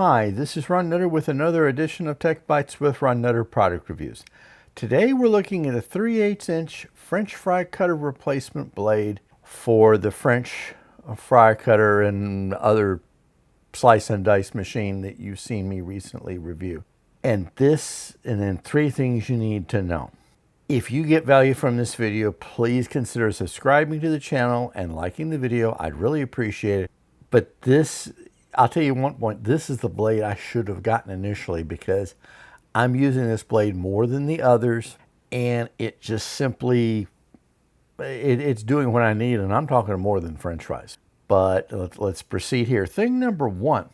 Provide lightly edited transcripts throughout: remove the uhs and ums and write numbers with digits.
Hi, this is Ron Nutter with another edition of TechBytes with Ron Nutter product reviews. Today we're looking at a 3/8" French fry cutter replacement blade for the French fry cutter and other slice and dice machine that you've seen me recently review. And then three things you need to know. If you get value from this video, please consider subscribing to the channel and liking the video. I'd really appreciate it. But I'll tell you one point, this is the blade I should have gotten initially because I'm using this blade more than the others, and it just simply, it's doing what I need, and I'm talking more than French fries. But let's proceed here. Thing number one,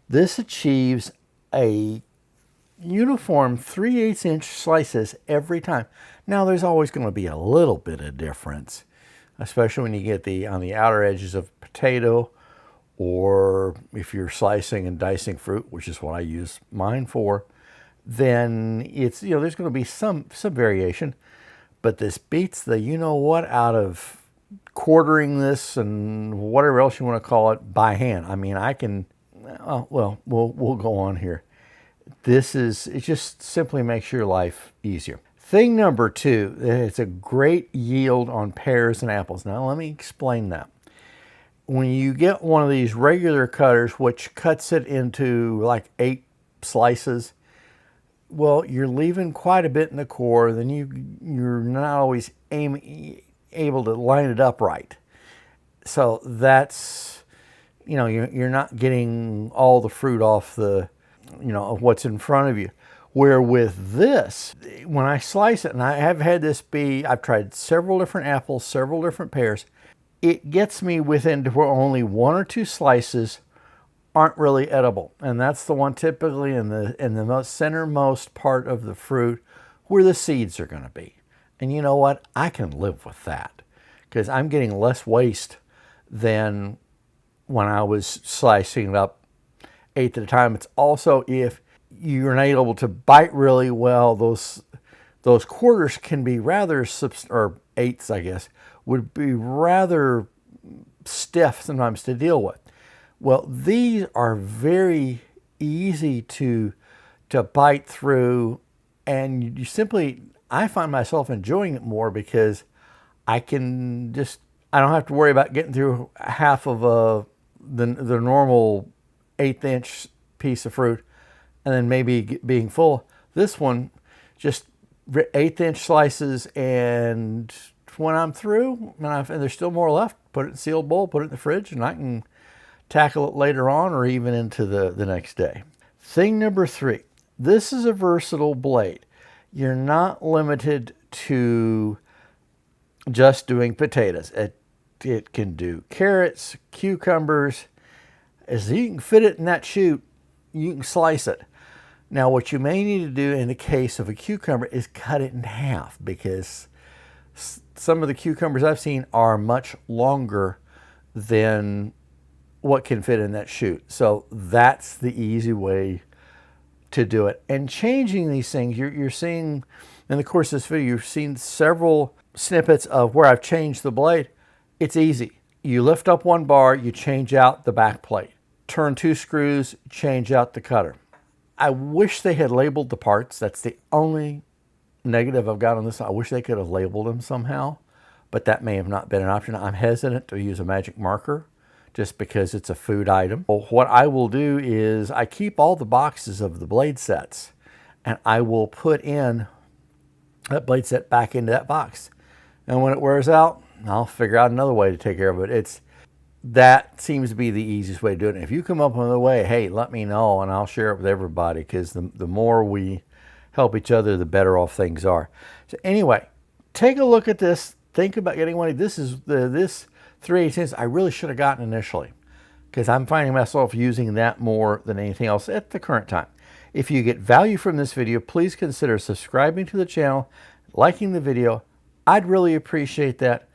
this achieves a uniform 3/8" slices every time. Now there's always going to be a little bit of difference, especially when you get on the outer edges of potato, or if you're slicing and dicing fruit, which is what I use mine for, then it's, there's going to be some variation. But this beats the what out of quartering this and whatever else you want to call it by hand. I mean, I can, well, we'll go on here. It just simply makes your life easier. Thing number two, it's a great yield on pears and apples. Now let me explain that. When you get one of these regular cutters, which cuts it into like 8 slices, well, you're leaving quite a bit in the core. Then you're not always able to line it up right. So that's, you're not getting all the fruit off of what's in front of you. Where with this, when I slice it, and I have had this I've tried several different apples, several different pears, it gets me within to where only 1 or 2 slices aren't really edible. And that's the one typically in the most centermost part of the fruit where the seeds are going to be. And you know what? I can live with that because I'm getting less waste than when I was slicing it up 8 at a time. It's also, if you're not able to bite really well, those quarters can be rather, or 8s, I guess, would be rather stiff sometimes to deal with. Well, these are very easy to bite through, and I find myself enjoying it more because I don't have to worry about getting through half of the normal 1/8" piece of fruit and then maybe being full. This one, just 1/8" slices, and when I'm through, and there's still more left, put it in a sealed bowl, put it in the fridge, and I can tackle it later on or even into the next day. Thing number 3, this is a versatile blade. You're not limited to just doing potatoes. It can do carrots, cucumbers. As you can fit it in that chute, you can slice it. Now, what you may need to do in the case of a cucumber is cut it in half, because some of the cucumbers I've seen are much longer than what can fit in that chute. So that's the easy way to do it. And changing these things, you're seeing in the course of this video, you've seen several snippets of where I've changed the blade. It's easy. You lift up one bar, you change out the back plate. Turn 2 screws, change out the cutter. I wish they had labeled the parts. That's the only negative I've got on this. I wish they could have labeled them somehow, but that may have not been an option. I'm hesitant to use a magic marker just because it's a food item. Well, what I will do is I keep all the boxes of the blade sets, and I will put in that blade set back into that box. And when it wears out, I'll figure out another way to take care of it. That seems to be the easiest way to do it. And if you come up with a way, hey, let me know, and I'll share it with everybody, because the more we help each other, the better off things are. So anyway, take a look at this. Think about getting one. This 3/8" I really should have gotten initially, because I'm finding myself using that more than anything else at the current time. If you get value from this video, please consider subscribing to the channel, liking the video. I'd really appreciate that.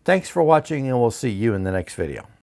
Thanks for watching, and we'll see you in the next video.